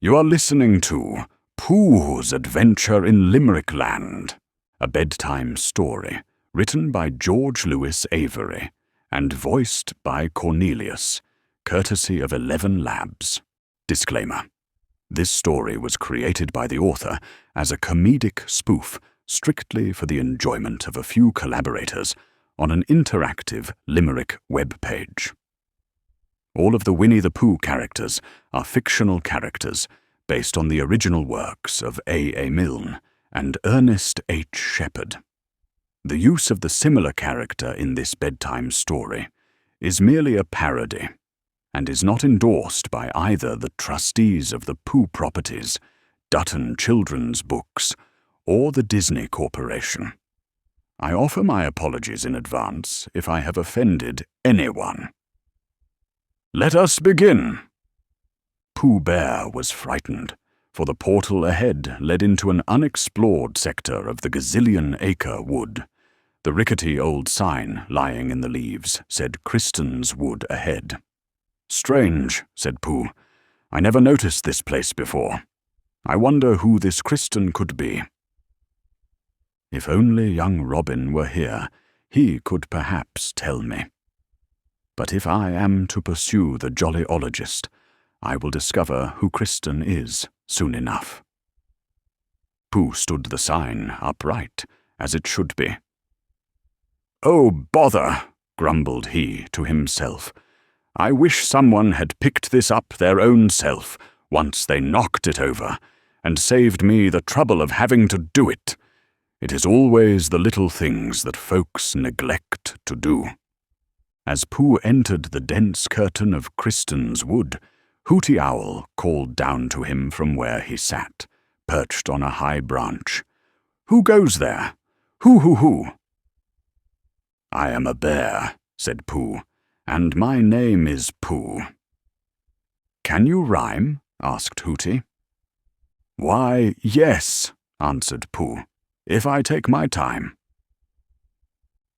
You are listening to Pooh's Adventure in Limerick Land, a bedtime story written by George Lewis Avery and voiced by Cornelius, courtesy of 11 Labs. Disclaimer. This story was created by the author as a comedic spoof strictly for the enjoyment of a few collaborators on an interactive Limerick web page. All of the Winnie the Pooh characters are fictional characters based on the original works of A. Milne and Ernest H. Shepard. The use of the similar character in this bedtime story is merely a parody and is not endorsed by either the trustees of the Pooh properties, Dutton Children's Books, or the Disney Corporation. I offer my apologies in advance if I have offended anyone. Let us begin. Pooh Bear was frightened, for the portal ahead led into an unexplored sector of the gazillion-acre wood. The rickety old sign lying in the leaves said Kristen's Wood ahead. Strange, said Pooh. I never noticed this place before. I wonder who this Kristen could be. If only young Robin were here, he could perhaps tell me. But if I am to pursue the jollyologist, I will discover who Kristen is soon enough. Pooh stood the sign upright, as it should be. Oh, bother, grumbled he to himself. I wish someone had picked this up their own self once they knocked it over, and saved me the trouble of having to do it. It is always the little things that folks neglect to do. As Pooh entered the dense curtain of Kristen's Wood, Hooty Owl called down to him from where he sat, perched on a high branch. Who goes there? Who? I am a bear, said Pooh, and my name is Pooh. Can you rhyme? Asked Hooty. Why, yes, answered Pooh, if I take my time.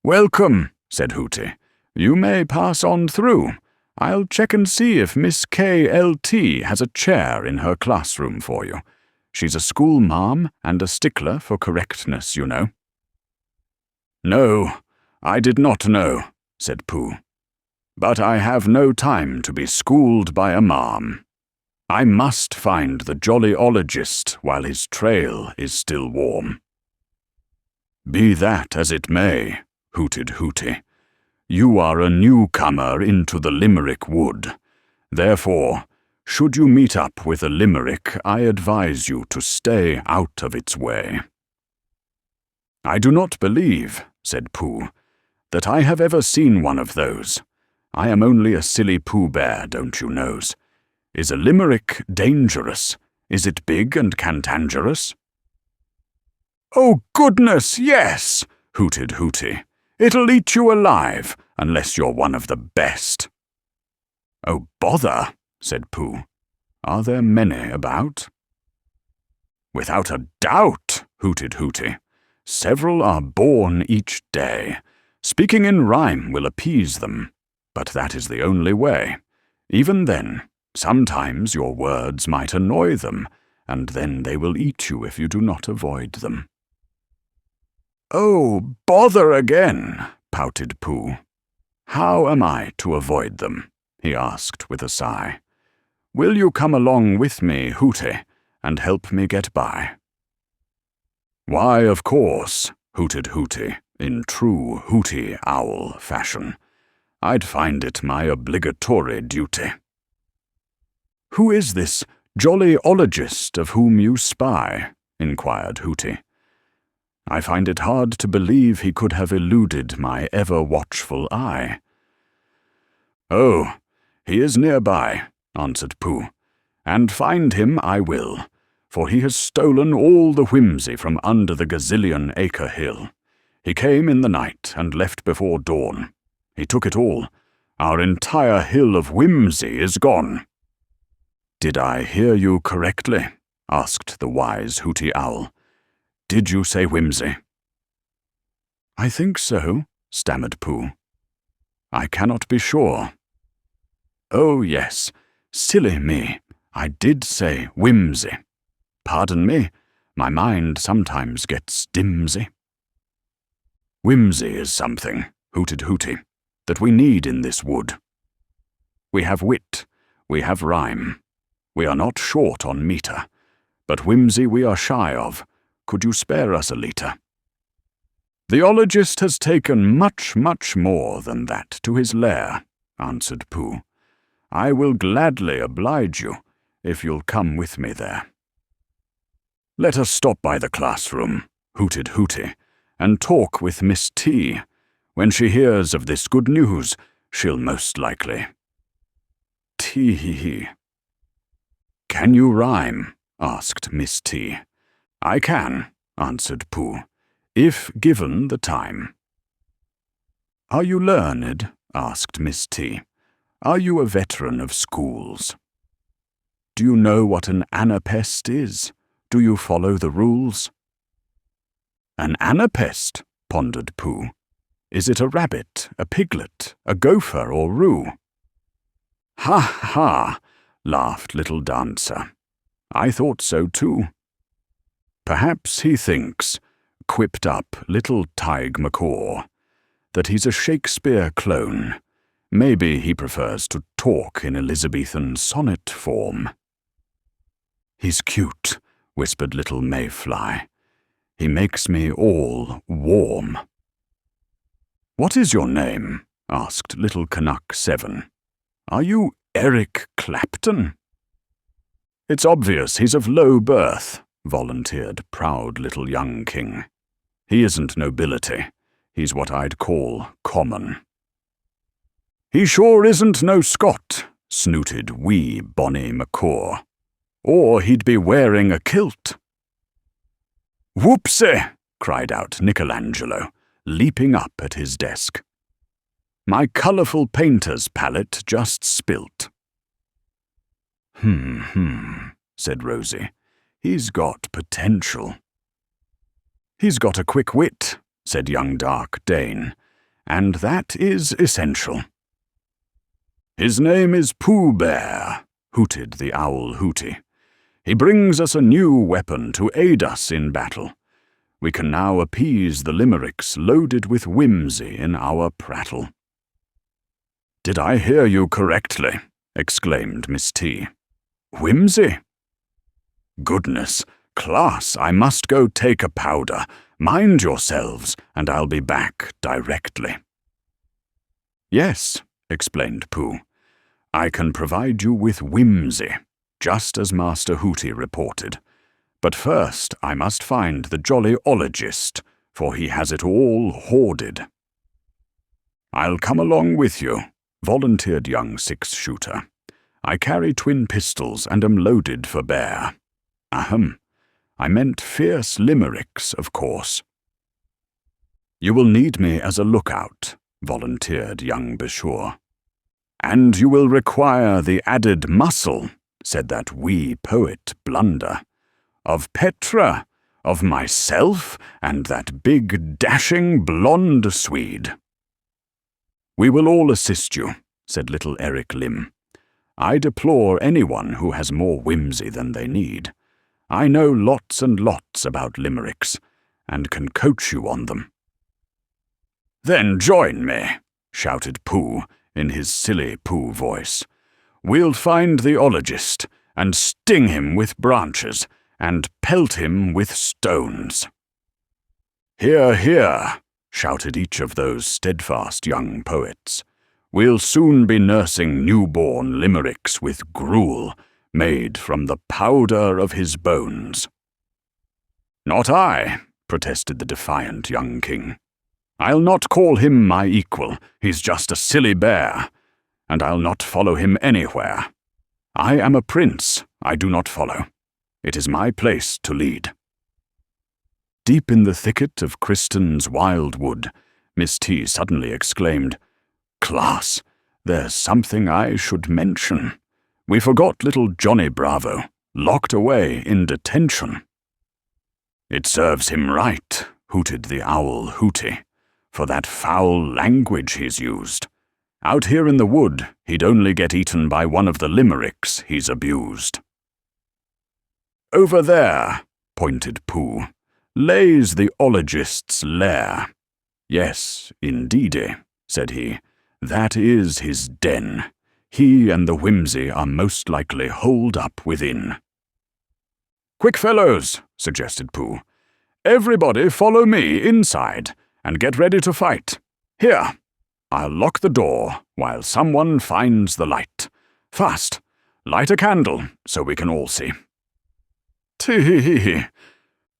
Welcome, said Hooty. You may pass on through. I'll check and see if Miss K.L.T. has a chair in her classroom for you. She's a school marm and a stickler for correctness, you know. No, I did not know, said Pooh. But I have no time to be schooled by a marm. I must find the jollyologist while his trail is still warm. Be that as it may, hooted Hooty. You are a newcomer into the Limerick Wood. Therefore, should you meet up with a limerick, I advise you to stay out of its way. I do not believe, said Pooh, that I have ever seen one of those. I am only a silly Pooh Bear, don't you knows. Is a limerick dangerous? Is it big and cantangerous? Oh, goodness, yes, hooted Hooty. It'll eat you alive, unless you're one of the best. Oh, bother, said Pooh. Are there many about? Without a doubt, hooted Hooty. Several are born each day. Speaking in rhyme will appease them, but that is the only way. Even then, sometimes your words might annoy them, and then they will eat you if you do not avoid them. Oh, bother again, pouted Pooh. How am I to avoid them? He asked with a sigh. Will you come along with me, Hooty, and help me get by? Why, of course, hooted Hooty, in true Hooty Owl fashion. I'd find it my obligatory duty. Who is this jollyologist of whom you spy? Inquired Hooty. I find it hard to believe he could have eluded my ever-watchful eye. Oh, he is nearby, answered Pooh, and find him I will, for he has stolen all the whimsy from under the gazillion-acre hill. He came in the night and left before dawn. He took it all. Our entire hill of whimsy is gone. Did I hear you correctly? Asked the wise Hooty Owl. Did you say whimsy? I think so, stammered Pooh. I cannot be sure. Oh, yes, silly me. I did say whimsy. Pardon me, my mind sometimes gets dimsy. Whimsy is something, hooted Hooty, that we need in this wood. We have wit, we have rhyme. We are not short on metre, but whimsy we are shy of. Could you spare us a litre? The ologist has taken much, much more than that to his lair, answered Pooh. I will gladly oblige you, if you'll come with me there. Let us stop by the classroom, hooted Hooty, and talk with Miss T. When she hears of this good news, she'll most likely. Tee-hee-hee. Can you rhyme? Asked Miss T. I can, answered Pooh, if given the time. Are you learned? Asked Miss T. Are you a veteran of schools? Do you know what an anapest is? Do you follow the rules? An anapest, pondered Pooh. Is it a rabbit, a piglet, a gopher, or roo? Ha ha, laughed Little Dancer. I thought so too. Perhaps he thinks, quipped up little Tige Macaw, that he's a Shakespeare clone. Maybe he prefers to talk in Elizabethan sonnet form. He's cute, whispered little Mayfly. He makes me all warm. What is your name? Asked little Canuck 7. Are you Eric Clapton? It's obvious he's of low birth, volunteered proud little young king. He isn't nobility. He's what I'd call common. He sure isn't no Scot, snooted wee Bonnie Macaw. Or he'd be wearing a kilt. Whoopsie! Cried out Michelangelo, leaping up at his desk. My colourful painter's palette just spilt. Said Rosie. He's got potential. He's got a quick wit, said young Dark Dane, and that is essential. His name is Pooh Bear, hooted the Owl Hooty. He brings us a new weapon to aid us in battle. We can now appease the limericks loaded with whimsy in our prattle. Did I hear you correctly? Exclaimed Miss T. Whimsy? Goodness, class, I must go take a powder. Mind yourselves, and I'll be back directly. Yes, explained Pooh. I can provide you with whimsy, just as Master Hooty reported. But first I must find the jolly ologist, for he has it all hoarded. I'll come along with you, volunteered young six-shooter. I carry twin pistols and am loaded for bear. Ahem. I meant fierce limericks, of course. You will need me as a lookout, volunteered young Besure. And you will require the added muscle, said that wee poet Blunder, of Petra, of myself, and that big dashing blonde Swede. We will all assist you, said little Eric Lim. I deplore anyone who has more whimsy than they need. I know lots and lots about limericks, and can coach you on them. Then join me, shouted Pooh in his silly Pooh voice. We'll find the ologist, and sting him with branches, and pelt him with stones. Hear, hear, shouted each of those steadfast young poets. We'll soon be nursing newborn limericks with gruel, made from the powder of his bones. Not I, protested the defiant young king. I'll not call him my equal, he's just a silly bear, and I'll not follow him anywhere. I am a prince, I do not follow. It is my place to lead. Deep in the thicket of Kristen's wild wood, Miss T suddenly exclaimed, Class, there's something I should mention. We forgot little Johnny Bravo, locked away in detention. It serves him right, hooted the Owl Hooty, for that foul language he's used. Out here in the wood, he'd only get eaten by one of the limericks he's abused. over there," pointed Pooh, "lays the ologist's lair." "Yes, indeedy," said he, "that is his den. He and the whimsy are most likely holed up within." "Quick, fellows," suggested Pooh. "Everybody follow me inside, and get ready to fight. Here, I'll lock the door while someone finds the light. Fast, light a candle so we can all see." "Tee-hee-hee.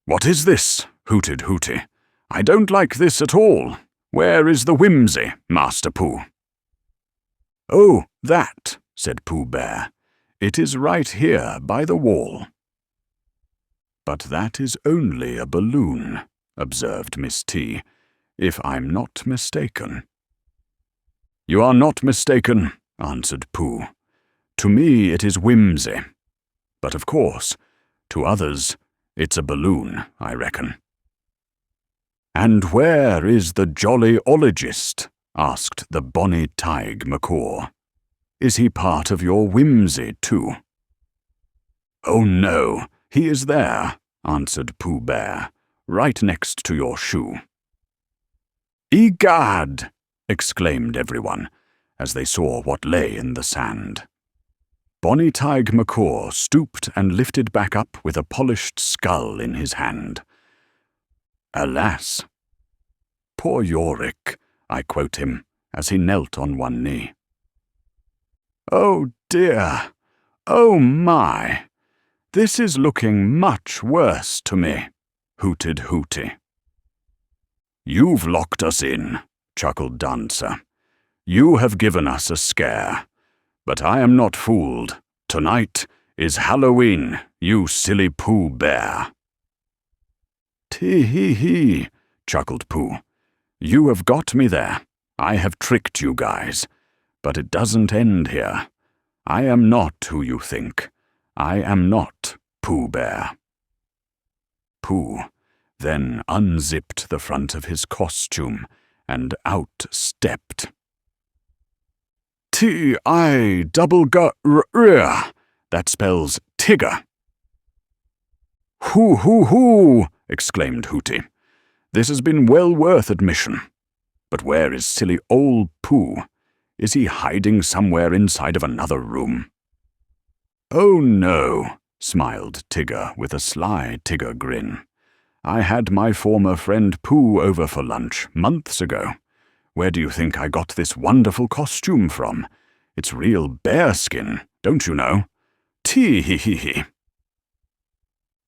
What is this?" hooted Hooty. "I don't like this at all. Where is the whimsy, Master Pooh?" "Oh, that," said Pooh Bear. "It is right here by the wall." "But that is only a balloon," observed Miss T, "if I'm not mistaken." "You are not mistaken," answered Pooh. "To me it is whimsy. But of course, to others it's a balloon, I reckon." "And where is the jolly ologist?" asked the bonny Tig Macaw. "Is he part of your whimsy too?" "Oh no, he is there," answered Pooh Bear, "right next to your shoe." "Egad!" exclaimed everyone, as they saw what lay in the sand. Bonny Tig Macaw stooped and lifted back up with a polished skull in his hand. "Alas! Poor Yorick," I quote him, as he knelt on one knee. "Oh dear! Oh my! This is looking much worse to me," hooted Hooty. "You've locked us in," chuckled Dancer. "You have given us a scare. But I am not fooled. Tonight is Halloween, you silly Pooh Bear." "Tee-hee-hee," chuckled Pooh. "You have got me there. I have tricked you guys. But it doesn't end here. I am not who you think. I am not Pooh Bear." Pooh then unzipped the front of his costume and out stepped T-I-double-G-R-R. That spells Tigger. "Hoo, hoo, hoo!" exclaimed Hooty. "This has been well worth admission. But where is silly old Pooh? Is he hiding somewhere inside of another room?" "Oh no," smiled Tigger with a sly Tigger grin. "I had my former friend Pooh over for lunch months ago. Where do you think I got this wonderful costume from? It's real bearskin, don't you know? Tee-hee-hee-hee.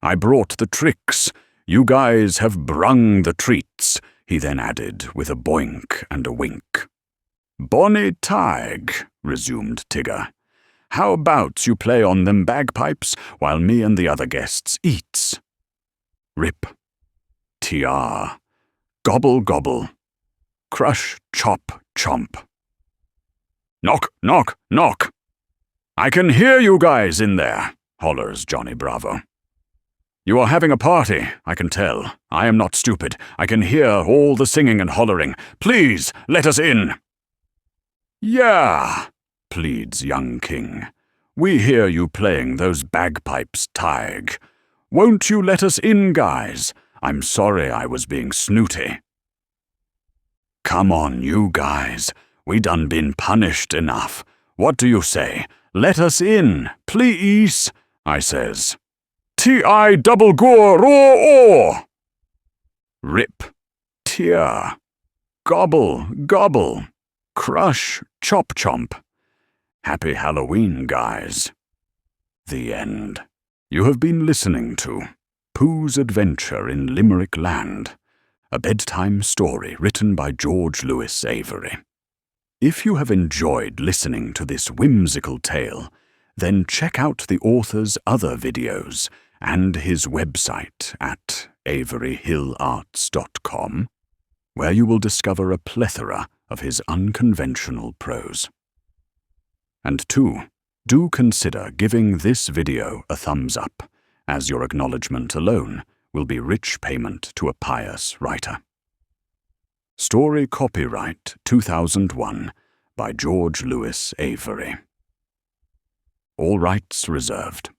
I brought the tricks. You guys have brung the treats," he then added with a boink and a wink. "Bonny Tig," resumed Tigger, "how about you play on them bagpipes while me and the other guests eats? Rip, T-R, gobble gobble, crush chop chomp." "Knock, knock, knock! I can hear you guys in there," hollers Johnny Bravo. "You are having a party, I can tell. I am not stupid. I can hear all the singing and hollering. Please, let us in." "Yeah," pleads young King. "We hear you playing those bagpipes, Tig. Won't you let us in, guys? I'm sorry I was being snooty." "Come on, you guys. We done been punished enough. What do you say? Let us in, please," I says. "T-I-double-gore-roar-or." Rip, tear, gobble, gobble, crush, chop, chomp. Happy Halloween, guys. The end. You have been listening to Pooh's Adventure in Limerick Land, a bedtime story written by George Lewis Avery. If you have enjoyed listening to this whimsical tale, then check out the author's other videos and his website at averyhillarts.com, where you will discover a plethora of his unconventional prose. And 2, do consider giving this video a thumbs up, as your acknowledgement alone will be rich payment to a pious writer. Story copyright 2001 by George Lewis Avery. All rights reserved.